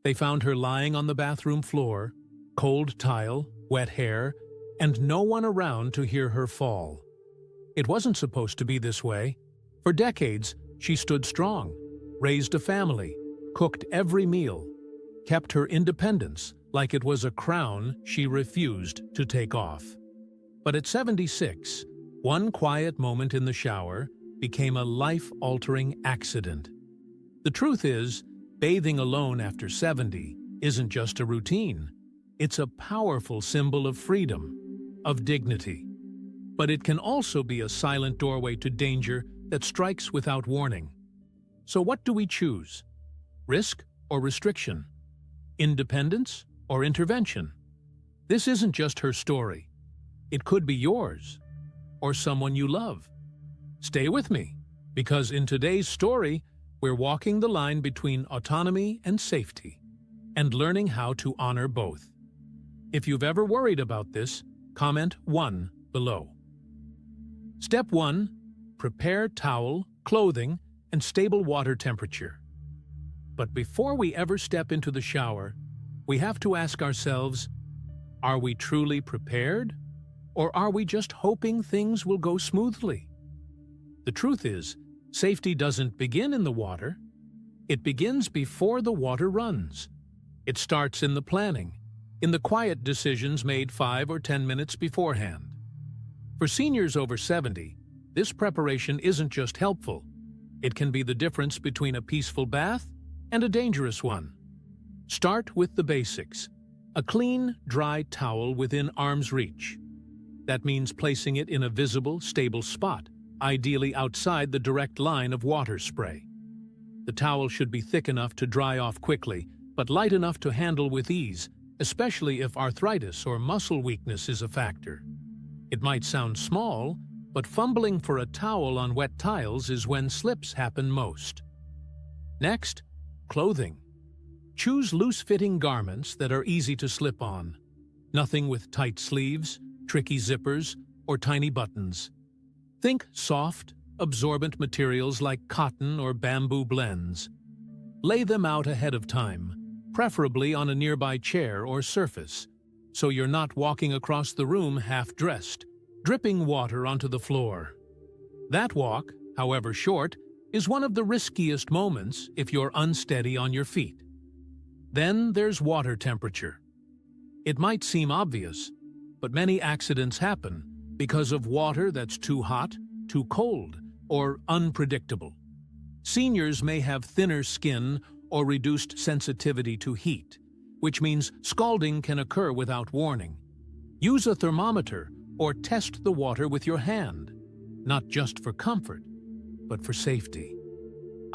They found her lying on the bathroom floor, cold tile, wet hair, and no one around to hear her fall. It wasn't supposed to be this way. For decades, she stood strong, raised a family, cooked every meal, kept her independence like it was a crown she refused to take off. But at 76, one quiet moment in the shower became a life-altering accident. The truth is, bathing alone after 70 isn't just a routine. It's a powerful symbol of freedom, of dignity. But it can also be a silent doorway to danger that strikes without warning. So what do we choose? Risk or restriction? Independence or intervention? This isn't just her story. It could be yours, or someone you love. Stay with me, because in today's story, we're walking the line between autonomy and safety, and learning how to honor both. If you've ever worried about this, comment 1 below. Step 1. Prepare towel, clothing, and stable water temperature. But before we ever step into the shower, we have to ask ourselves, are we truly prepared? Or are we just hoping things will go smoothly? The truth is, safety doesn't begin in the water. It begins before the water runs. It starts in the planning, in the quiet decisions made 5 or 10 minutes beforehand. For seniors over 70, this preparation isn't just helpful. It can be the difference between a peaceful bath and a dangerous one. Start with the basics. A clean, dry towel within arm's reach. That means placing it in a visible, stable spot, ideally outside the direct line of water spray. The towel should be thick enough to dry off quickly, but light enough to handle with ease, especially if arthritis or muscle weakness is a factor. It might sound small, but fumbling for a towel on wet tiles is when slips happen most. Next, clothing. Choose loose-fitting garments that are easy to slip on. Nothing with tight sleeves, tricky zippers, or tiny buttons. Think soft, absorbent materials like cotton or bamboo blends. Lay them out ahead of time, preferably on a nearby chair or surface, so you're not walking across the room half-dressed, dripping water onto the floor. That walk, however short, is one of the riskiest moments if you're unsteady on your feet. Then there's water temperature. It might seem obvious, but many accidents happen because of water that's too hot, too cold, or unpredictable. Seniors may have thinner skin or reduced sensitivity to heat, which means scalding can occur without warning. Use a thermometer or test the water with your hand, not just for comfort, but for safety.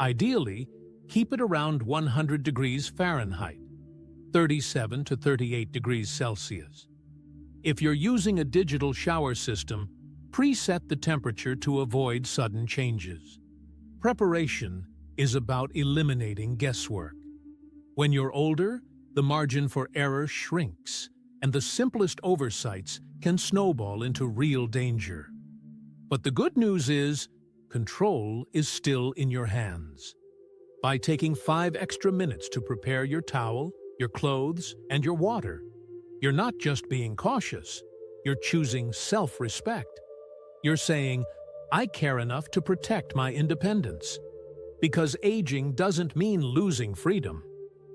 Ideally, keep it around 100 degrees Fahrenheit, 37 to 38 degrees Celsius. If you're using a digital shower system, preset the temperature to avoid sudden changes. Preparation is about eliminating guesswork. When you're older, the margin for error shrinks, and the simplest oversights can snowball into real danger. But the good news is, control is still in your hands. By taking 5 extra minutes to prepare your towel, your clothes, and your water, you're not just being cautious, you're choosing self-respect. You're saying, I care enough to protect my independence. Because aging doesn't mean losing freedom.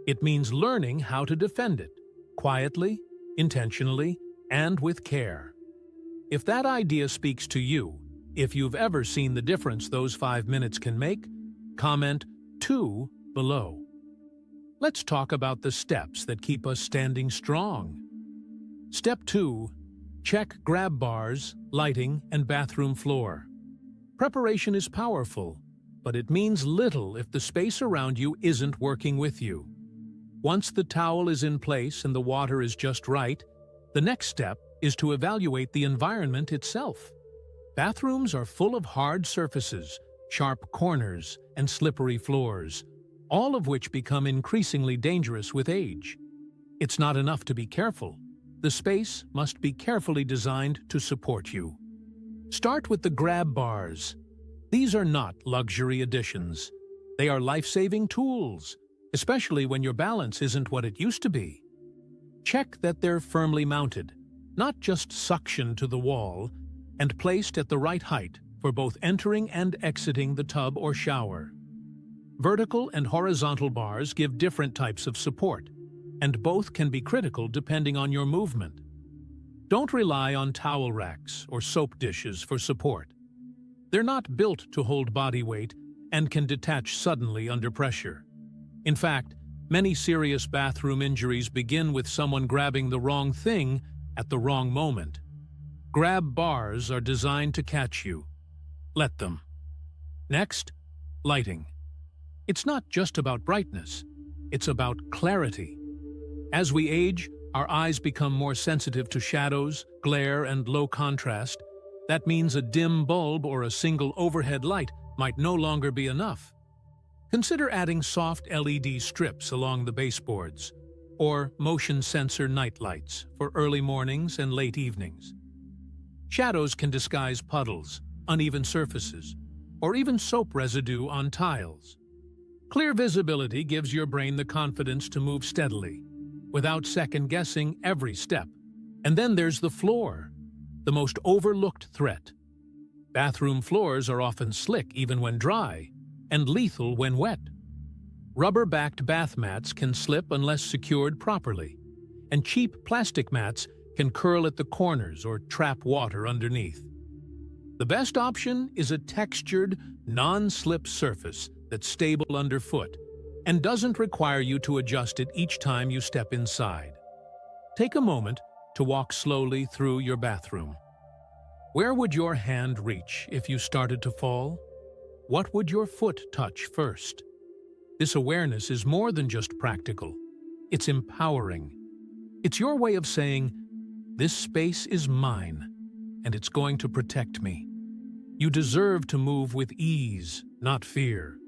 It means learning how to defend it, quietly, intentionally, and with care. If that idea speaks to you, if you've ever seen the difference those 5 minutes can make, comment 2 below. Let's talk about the steps that keep us standing strong. Step 2. Check grab bars, lighting, and bathroom floor. Preparation is powerful, but it means little if the space around you isn't working with you. Once the towel is in place and the water is just right, the next step is to evaluate the environment itself. Bathrooms are full of hard surfaces, sharp corners, and slippery floors, all of which become increasingly dangerous with age. It's not enough to be careful. The space must be carefully designed to support you. Start with the grab bars. These are not luxury additions. They are life-saving tools. especially when your balance isn't what it used to be. Check that they're firmly mounted, not just suctioned to the wall, and placed at the right height for both entering and exiting the tub or shower. Vertical and horizontal bars give different types of support, and both can be critical depending on your movement. Don't rely on towel racks or soap dishes for support. They're not built to hold body weight and can detach suddenly under pressure. In fact, many serious bathroom injuries begin with someone grabbing the wrong thing at the wrong moment. Grab bars are designed to catch you. Let them. Next, lighting. It's not just about brightness, it's about clarity. As we age, our eyes become more sensitive to shadows, glare, and low contrast. That means a dim bulb or a single overhead light might no longer be enough. Consider adding soft LED strips along the baseboards, or motion sensor night lights for early mornings and late evenings. Shadows can disguise puddles, uneven surfaces, or even soap residue on tiles. Clear visibility gives your brain the confidence to move steadily, without second-guessing every step. And then there's the floor, the most overlooked threat. Bathroom floors are often slick even when dry, and lethal when wet. Rubber-backed bath mats can slip unless secured properly, and cheap plastic mats can curl at the corners or trap water underneath. The best option is a textured, non-slip surface that's stable underfoot and doesn't require you to adjust it each time you step inside. Take a moment to walk slowly through your bathroom. Where would your hand reach if you started to fall? What would your foot touch first? This awareness is more than just practical. It's empowering. It's your way of saying, "This space is mine, and it's going to protect me." You deserve to move with ease, not fear.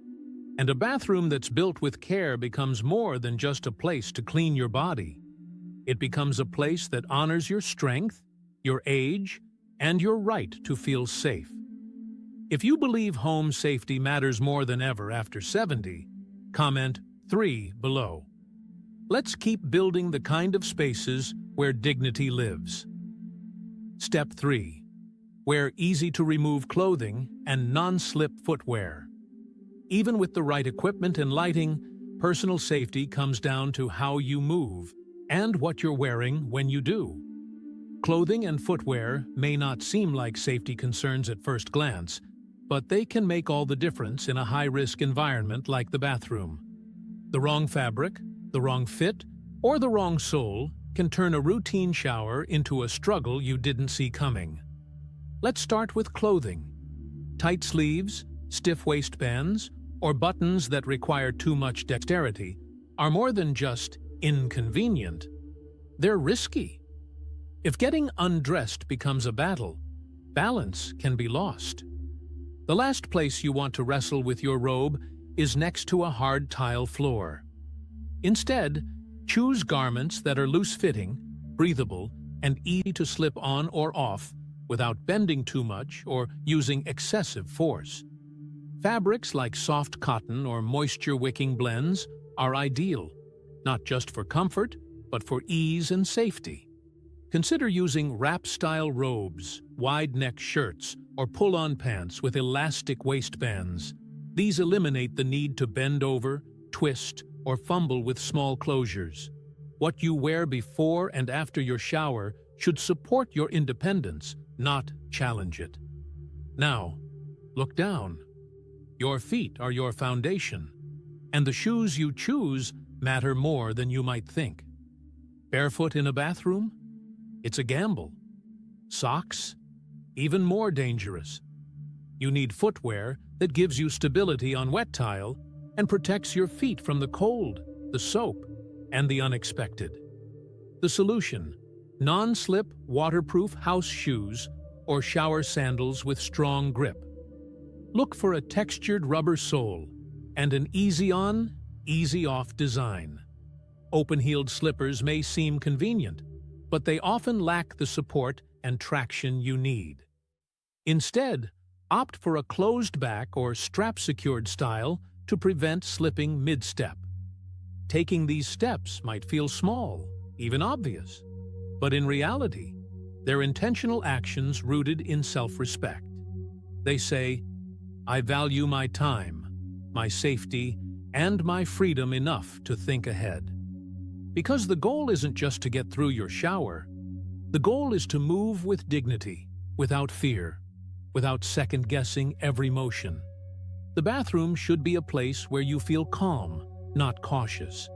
And a bathroom that's built with care becomes more than just a place to clean your body. It becomes a place that honors your strength, your age, and your right to feel safe. If you believe home safety matters more than ever after 70, comment 3 below. Let's keep building the kind of spaces where dignity lives. Step 3. Wear easy-to-remove clothing and non-slip footwear. Even with the right equipment and lighting, personal safety comes down to how you move and what you're wearing when you do. Clothing and footwear may not seem like safety concerns at first glance, but they can make all the difference in a high-risk environment like the bathroom. The wrong fabric, the wrong fit, or the wrong sole can turn a routine shower into a struggle you didn't see coming. Let's start with clothing. Tight sleeves, stiff waistbands, or buttons that require too much dexterity are more than just inconvenient. They're risky. If getting undressed becomes a battle, balance can be lost. The last place you want to wrestle with your robe is next to a hard tile floor. Instead, choose garments that are loose-fitting, breathable, and easy to slip on or off without bending too much or using excessive force. Fabrics like soft cotton or moisture-wicking blends are ideal, not just for comfort, but for ease and safety. Consider using wrap-style robes, wide-neck shirts, or pull-on pants with elastic waistbands. These eliminate the need to bend over, twist, or fumble with small closures. What you wear before and after your shower should support your independence, not challenge it. Now, look down. Your feet are your foundation, and the shoes you choose matter more than you might think. Barefoot in a bathroom? It's a gamble. Socks? Even more dangerous. You need footwear that gives you stability on wet tile and protects your feet from the cold, the soap, and the unexpected. The solution: non-slip, waterproof house shoes or shower sandals with strong grip. Look for a textured rubber sole and an easy-on, easy-off design. Open-heeled slippers may seem convenient, but they often lack the support and traction you need. Instead, opt for a closed-back or strap-secured style to prevent slipping mid-step. taking these steps might feel small, even obvious. But in reality, they're intentional actions rooted in self-respect. They say, I value my time, my safety, and my freedom enough to think ahead. Because the goal isn't just to get through your shower. The goal is to move with dignity, without fear, without second-guessing every motion. The bathroom should be a place where you feel calm, not cautious,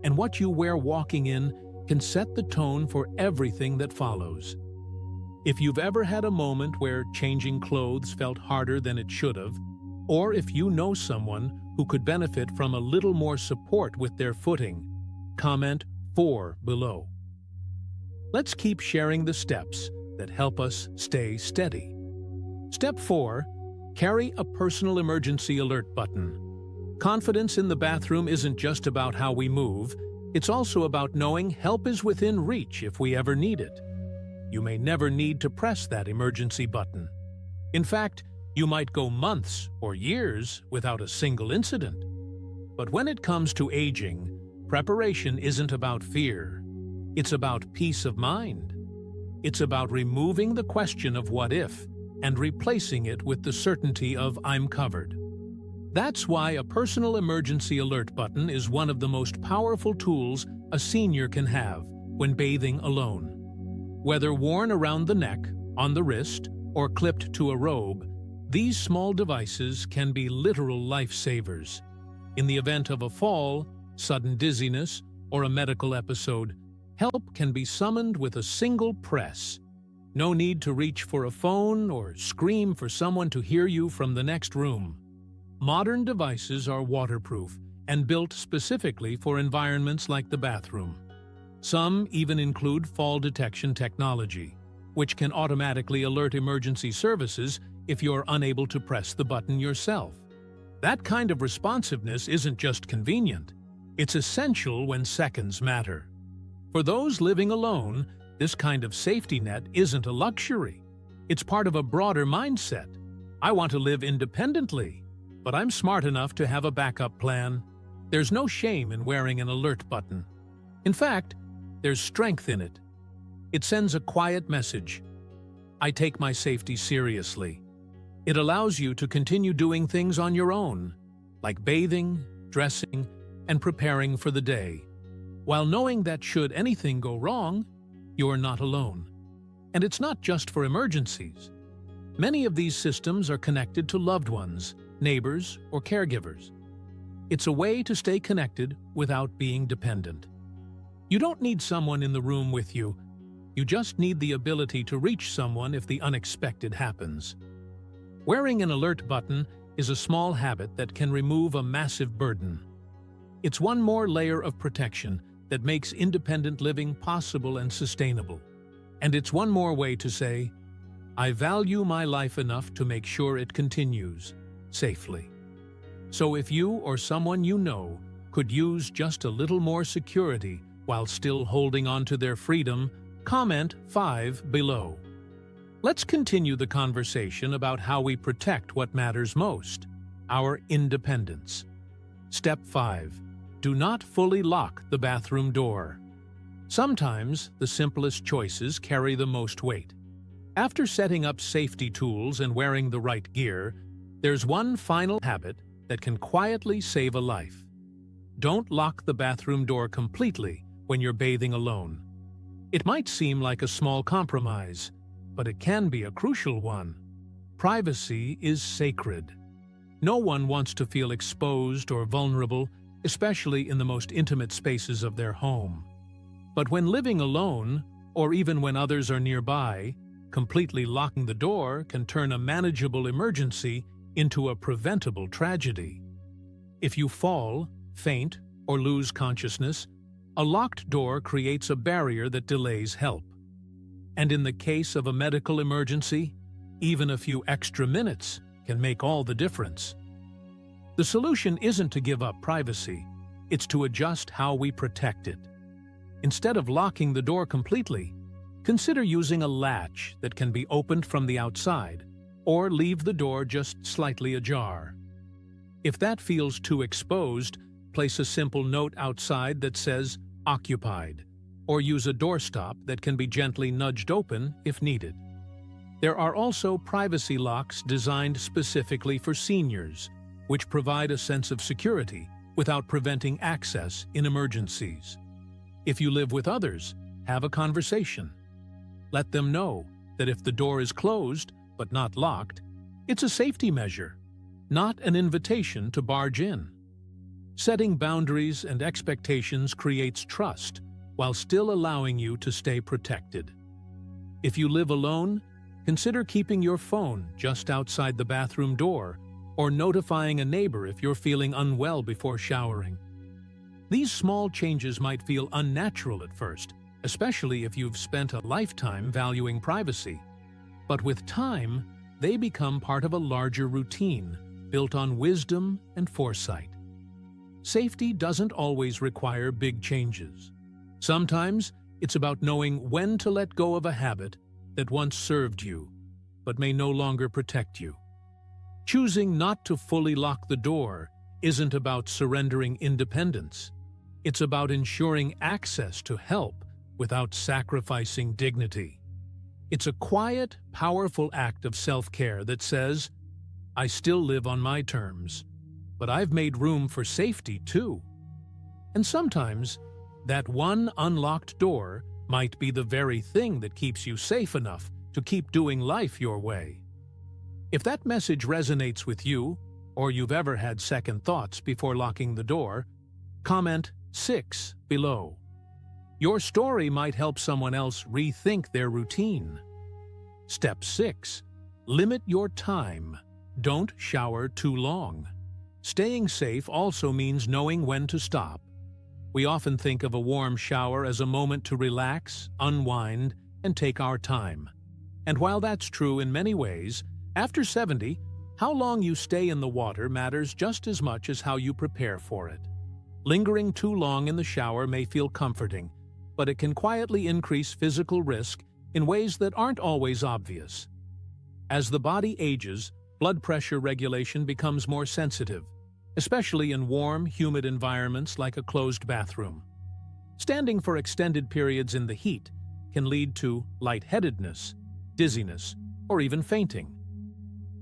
and what you wear walking in can set the tone for everything that follows. If you've ever had a moment where changing clothes felt harder than it should have, or if you know someone who could benefit from a little more support with their footing, comment 4 below. Let's keep sharing the steps that help us stay steady. Step 4. Carry a personal emergency alert button. Confidence in the bathroom isn't just about how we move, it's also about knowing help is within reach if we ever need it. You may never need to press that emergency button. In fact, you might go months or years without a single incident. But when it comes to aging, preparation isn't about fear. It's about peace of mind. It's about removing the question of what if and replacing it with the certainty of I'm covered. That's why a personal emergency alert button is one of the most powerful tools a senior can have when bathing alone. Whether worn around the neck, on the wrist, or clipped to a robe, these small devices can be literal lifesavers. In the event of a fall, sudden dizziness, or a medical episode, help can be summoned with a single press. No need to reach for a phone or scream for someone to hear you from the next room. Modern devices are waterproof and built specifically for environments like the bathroom. Some even include fall detection technology, which can automatically alert emergency services if you're unable to press the button yourself. That kind of responsiveness isn't just convenient, it's essential when seconds matter. For those living alone, this kind of safety net isn't a luxury. It's part of a broader mindset. I want to live independently, but I'm smart enough to have a backup plan. There's no shame in wearing an alert button. In fact, there's strength in it. It sends a quiet message. I take my safety seriously. It allows you to continue doing things on your own, like bathing, dressing, and preparing for the day, while knowing that should anything go wrong, you're not alone. And it's not just for emergencies. Many of these systems are connected to loved ones, neighbors, or caregivers. It's a way to stay connected without being dependent. You don't need someone in the room with you. You just need the ability to reach someone if the unexpected happens. Wearing an alert button is a small habit that can remove a massive burden. It's one more layer of protection that makes independent living possible and sustainable. And it's one more way to say, I value my life enough to make sure it continues safely. So if you or someone you know could use just a little more security while still holding on to their freedom, comment 5 below. Let's continue the conversation about how we protect what matters most, our independence. Step 5. Do not fully lock the bathroom door. Sometimes the simplest choices carry the most weight. After setting up safety tools and wearing the right gear, there's one final habit that can quietly save a life. Don't lock the bathroom door completely when you're bathing alone. It might seem like a small compromise, but it can be a crucial one. Privacy is sacred. No one wants to feel exposed or vulnerable, especially in the most intimate spaces of their home. But when living alone, or even when others are nearby, completely locking the door can turn a manageable emergency into a preventable tragedy. If you fall, faint, or lose consciousness, a locked door creates a barrier that delays help. And in the case of a medical emergency, even a few extra minutes can make all the difference. The solution isn't to give up privacy, it's to adjust how we protect it. Instead of locking the door completely, consider using a latch that can be opened from the outside, or leave the door just slightly ajar. If that feels too exposed, place a simple note outside that says "Occupied," or use a doorstop that can be gently nudged open if needed. There are also privacy locks designed specifically for seniors, which provide a sense of security without preventing access in emergencies. If you live with others, have a conversation. Let them know that if the door is closed but not locked, it's a safety measure, not an invitation to barge in. Setting boundaries and expectations creates trust while still allowing you to stay protected. If you live alone, consider keeping your phone just outside the bathroom door or notifying a neighbor if you're feeling unwell before showering. These small changes might feel unnatural at first, especially if you've spent a lifetime valuing privacy. But with time, they become part of a larger routine built on wisdom and foresight. Safety doesn't always require big changes. Sometimes it's about knowing when to let go of a habit that once served you, but may no longer protect you. Choosing not to fully lock the door isn't about surrendering independence. It's about ensuring access to help without sacrificing dignity. It's a quiet, powerful act of self-care that says, I still live on my terms, but I've made room for safety too. And sometimes, that one unlocked door might be the very thing that keeps you safe enough to keep doing life your way. If that message resonates with you, or you've ever had second thoughts before locking the door, comment 6 below. Your story might help someone else rethink their routine. Step 6. Limit your time. Don't shower too long. Staying safe also means knowing when to stop. We often think of a warm shower as a moment to relax, unwind, and take our time. And while that's true in many ways, after 70, how long you stay in the water matters just as much as how you prepare for it. Lingering too long in the shower may feel comforting, but it can quietly increase physical risk in ways that aren't always obvious. As the body ages, blood pressure regulation becomes more sensitive, especially in warm, humid environments like a closed bathroom. Standing for extended periods in the heat can lead to lightheadedness, dizziness, or even fainting.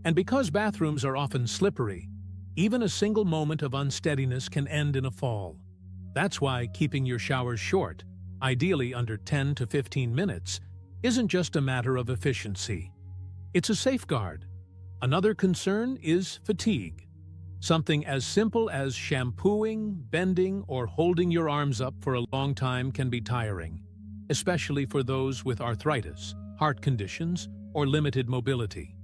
And because bathrooms are often slippery, even a single moment of unsteadiness can end in a fall. That's why keeping your showers short, ideally under 10 to 15 minutes, isn't just a matter of efficiency. It's a safeguard. Another concern is fatigue. Something as simple as shampooing, bending, or holding your arms up for a long time can be tiring, especially for those with arthritis, heart conditions, or limited mobility.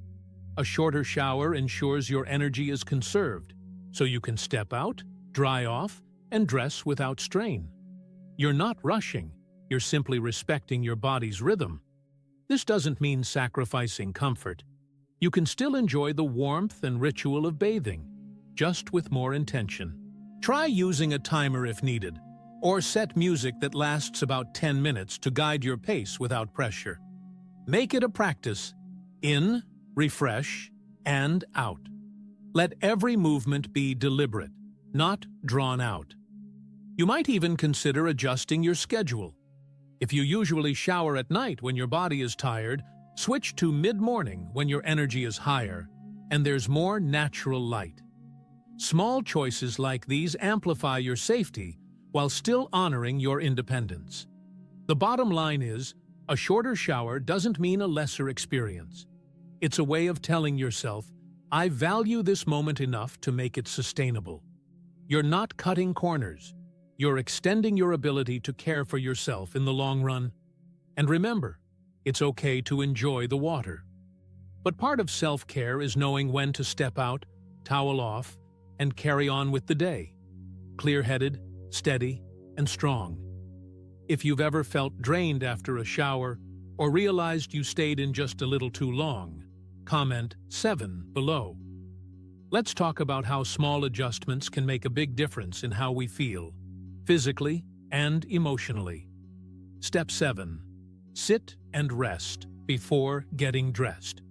A shorter shower ensures your energy is conserved, so you can step out, dry off, and dress without strain. You're not rushing, you're simply respecting your body's rhythm. This doesn't mean sacrificing comfort. You can still enjoy the warmth and ritual of bathing, just with more intention. Try using a timer if needed, or set music that lasts about 10 minutes to guide your pace without pressure. Make it a practice. In, refresh, and out. Let every movement be deliberate, not drawn out. You might even consider adjusting your schedule. If you usually shower at night when your body is tired, switch to mid-morning when your energy is higher and there's more natural light. Small choices like these amplify your safety while still honoring your independence. The bottom line is, a shorter shower doesn't mean a lesser experience. It's a way of telling yourself, I value this moment enough to make it sustainable. You're not cutting corners. You're extending your ability to care for yourself in the long run. And remember, it's okay to enjoy the water. But part of self-care is knowing when to step out, towel off, and carry on with the day. Clear-headed, steady, and strong. If you've ever felt drained after a shower, or realized you stayed in just a little too long, comment 7 below. Let's talk about how small adjustments can make a big difference in how we feel, physically and emotionally. Step 7. Sit and rest before getting dressed.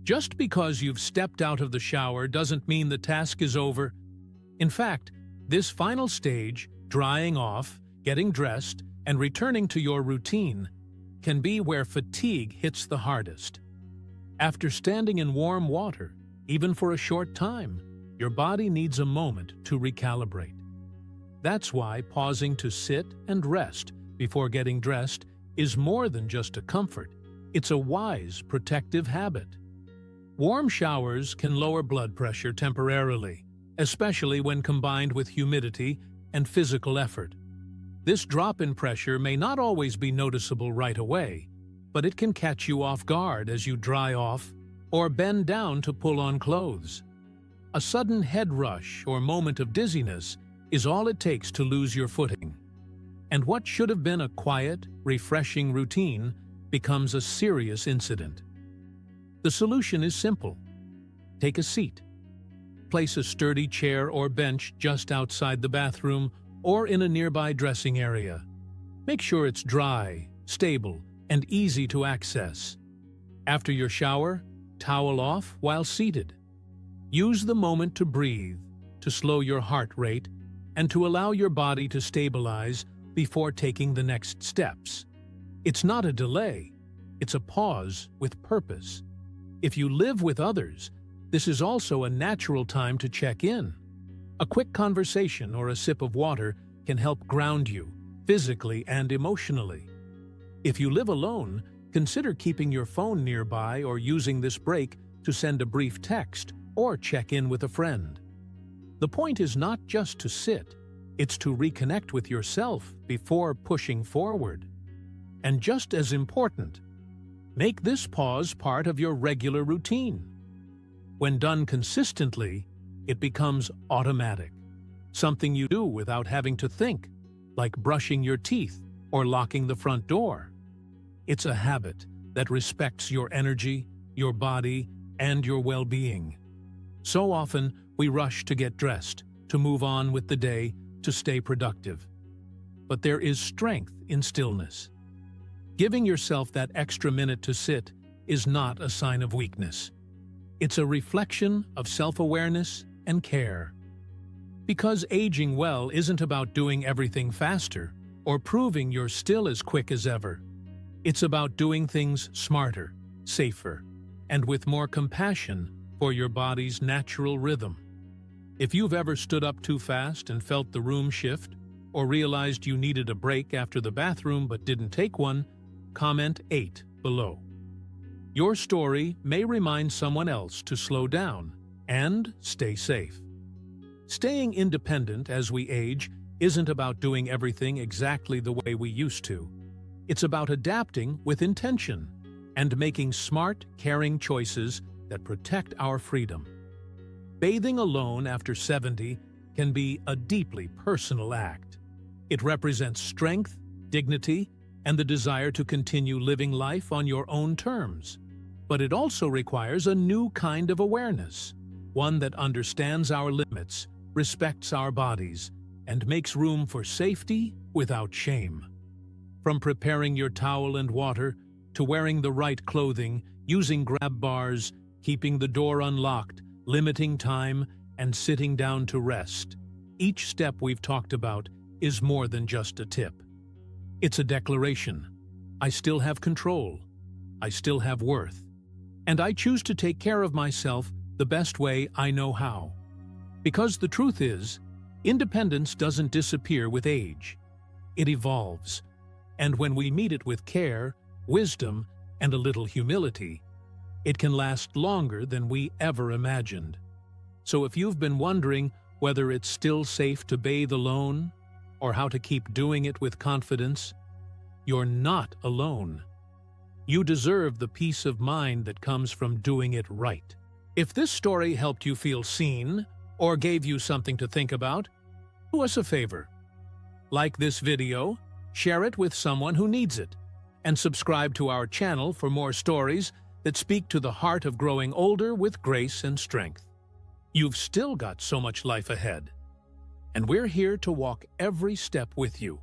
Just because you've stepped out of the shower doesn't mean the task is over. In fact, This final stage, drying off, getting dressed, and returning to your routine, can be where fatigue hits the hardest. After standing in warm water, even for a short time, your body needs a moment to recalibrate. That's why pausing to sit and rest before getting dressed is more than just a comfort. It's a wise, protective habit. Warm showers can lower blood pressure temporarily, especially when combined with humidity and physical effort. This drop in pressure may not always be noticeable right away, but it can catch you off guard as you dry off or bend down to pull on clothes. A sudden head rush or moment of dizziness is all it takes to lose your footing. And what should have been a quiet, refreshing routine becomes a serious incident. The solution is simple. Take a seat. Place a sturdy chair or bench just outside the bathroom or in a nearby dressing area. Make sure it's dry, stable, and easy to access. After your shower, towel off while seated. Use the moment to breathe, to slow your heart rate, and to allow your body to stabilize before taking the next steps. It's not a delay, it's a pause with purpose. If you live with others, this is also a natural time to check in. A quick conversation or a sip of water can help ground you, physically and emotionally. If you live alone, consider keeping your phone nearby or using this break to send a brief text or check in with a friend. The point is not just to sit, it's to reconnect with yourself before pushing forward. And just as important, make this pause part of your regular routine. When done consistently, it becomes automatic, something you do without having to think, like brushing your teeth or locking the front door. It's a habit that respects your energy, your body, and your well-being. So often, we rush to get dressed, to move on with the day, to stay productive. But there is strength in stillness. Giving yourself that extra minute to sit is not a sign of weakness. It's a reflection of self-awareness and care. Because aging well isn't about doing everything faster or proving you're still as quick as ever. It's about doing things smarter, safer, and with more compassion for your body's natural rhythm. If you've ever stood up too fast and felt the room shift, or realized you needed a break after the bathroom but didn't take one, comment 8 below. Your story may remind someone else to slow down and stay safe. Staying independent as we age isn't about doing everything exactly the way we used to. It's about adapting with intention and making smart, caring choices that protect our freedom. Bathing alone after 70 can be a deeply personal act. It represents strength, dignity, and the desire to continue living life on your own terms. But it also requires a new kind of awareness, one that understands our limits, respects our bodies, and makes room for safety without shame. From preparing your towel and water to wearing the right clothing, using grab bars, keeping the door unlocked, limiting time, and sitting down to rest, each step we've talked about is more than just a tip. It's a declaration. I still have control. I still have worth. And I choose to take care of myself the best way I know how. Because the truth is, independence doesn't disappear with age. It evolves. And when we meet it with care, wisdom, and a little humility, it can last longer than we ever imagined. So if you've been wondering whether it's still safe to bathe alone, or how to keep doing it with confidence, you're not alone. You deserve the peace of mind that comes from doing it right. If this story helped you feel seen, or gave you something to think about, do us a favor. Like this video, share it with someone who needs it, and subscribe to our channel for more stories that speak to the heart of growing older with grace and strength. You've still got so much life ahead, and we're here to walk every step with you.